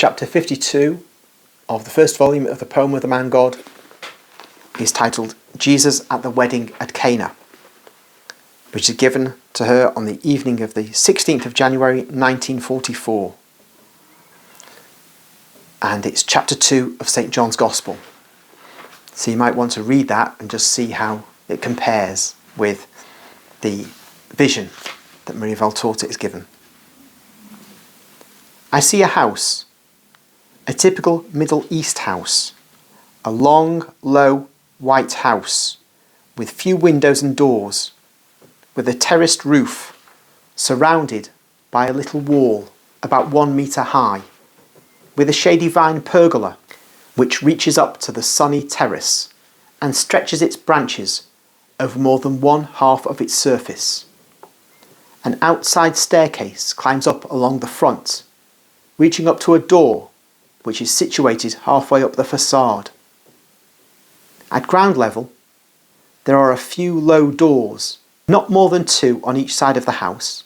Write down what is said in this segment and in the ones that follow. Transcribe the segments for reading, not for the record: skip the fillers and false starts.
Chapter 52 of the first volume of the poem of the man God is titled Jesus at the Wedding at Cana, which is given to her on the evening of the 16th of January 1944. And it's chapter 2 of St. John's Gospel. So you might want to read that and just see how it compares with the vision that Maria Valtorta is given. I see a house, a typical Middle East house, a long, low, white house with few windows and doors, with a terraced roof surrounded by a little wall about 1 metre high, with a shady vine pergola which reaches up to the sunny terrace and stretches its branches over more than one half of its surface. An outside staircase climbs up along the front, reaching up to a door which is situated halfway up the facade. At ground level, there are a few low doors, not more than 2 on each side of the house,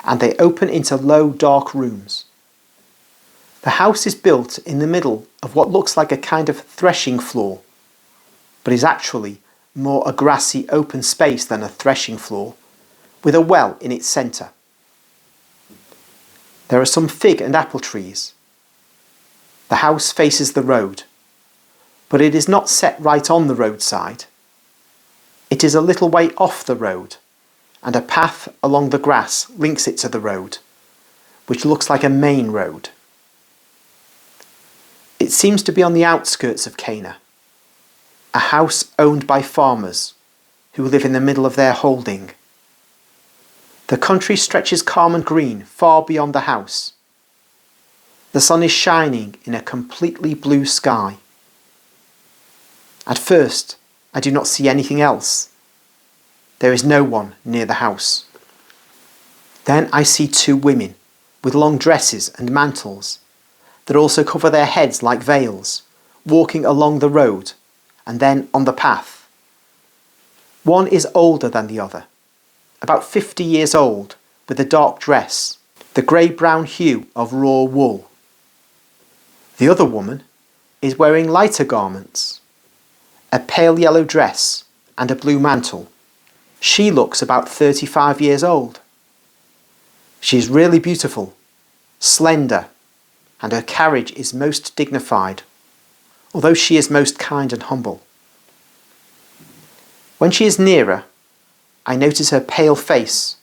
and they open into low, dark rooms. The house is built in the middle of what looks like a kind of threshing floor, but is actually more a grassy open space than a threshing floor, with a well in its centre. There are some fig and apple trees. The house faces the road, but it is not set right on the roadside. It is a little way off the road, and a path along the grass links it to the road, which looks like a main road. It seems to be on the outskirts of Cana, a house owned by farmers who live in the middle of their holding. The country stretches calm and green far beyond the house. The sun is shining in a completely blue sky. At first, I do not see anything else. There is no one near the house. Then I see 2 women with long dresses and mantles that also cover their heads like veils, walking along the road and then on the path. One is older than the other, about 50 years old, with a dark dress, the grey-brown hue of raw wool. The other woman is wearing lighter garments, a pale yellow dress and a blue mantle. She looks about 35 years old. She is really beautiful, slender, and her carriage is most dignified, although she is most kind and humble. When she is nearer, I notice her pale face,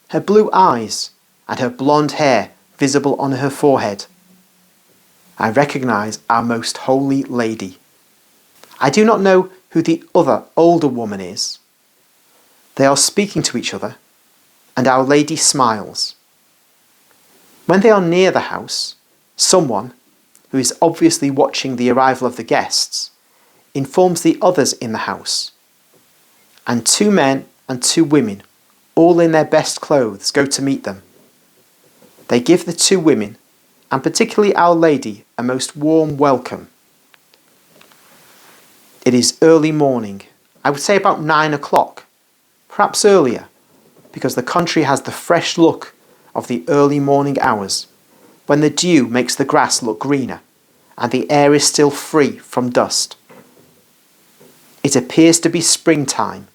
her blue eyes, and her blonde hair visible on her forehead. I recognize our most holy lady. I do not know who the other older woman is. They are speaking to each other, and Our Lady smiles. When they are near the house, someone, who is obviously watching the arrival of the guests, informs the others in the house, and 2 men and 2 women, all in their best clothes, go to meet them. They give the 2 women, and particularly Our Lady, a most warm welcome. It is early morning, I would say about 9 o'clock, perhaps earlier, because the country has the fresh look of the early morning hours, when the dew makes the grass look greener, and the air is still free from dust. It appears to be springtime,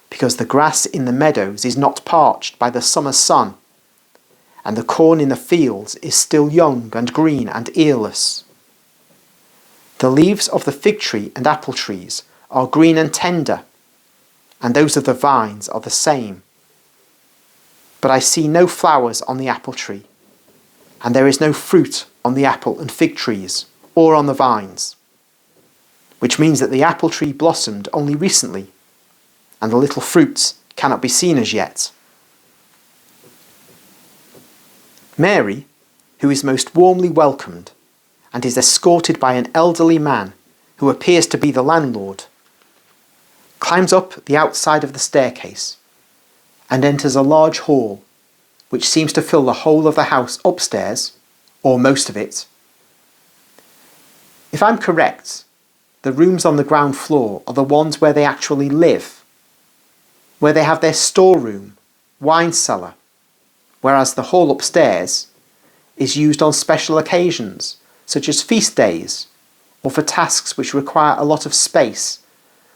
because the grass in the meadows is not parched by the summer sun, and the corn in the fields is still young and green and earless. The leaves of the fig tree and apple trees are green and tender, and those of the vines are the same. But I see no flowers on the apple tree, and there is no fruit on the apple and fig trees or on the vines, which means that the apple tree blossomed only recently, and the little fruits cannot be seen as yet. Mary, who is most warmly welcomed and is escorted by an elderly man who appears to be the landlord, climbs up the outside of the staircase and enters a large hall which seems to fill the whole of the house upstairs, or most of it. If I'm correct, the rooms on the ground floor are the ones where they actually live, where they have their storeroom, wine cellar, whereas the hall upstairs is used on special occasions, such as feast days, or for tasks which require a lot of space,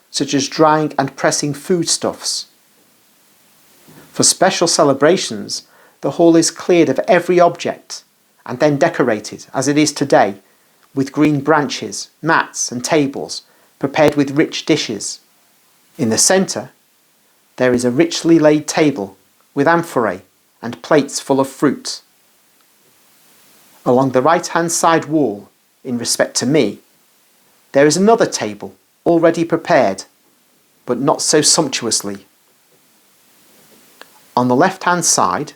such as drying and pressing foodstuffs. For special celebrations, the hall is cleared of every object and then decorated, as it is today, with green branches, mats and tables prepared with rich dishes. In the centre, there is a richly laid table with amphorae and plates full of fruit. Along the right-hand side wall, in respect to me, there is another table already prepared, but not so sumptuously. On the left-hand side,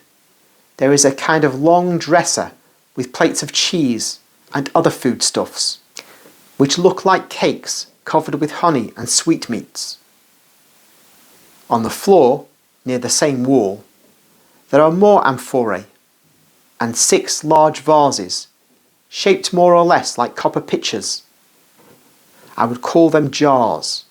there is a kind of long dresser with plates of cheese and other foodstuffs, which look like cakes covered with honey and sweetmeats. On the floor, near the same wall, there are more amphorae and 6 large vases, shaped more or less like copper pitchers. I would call them jars.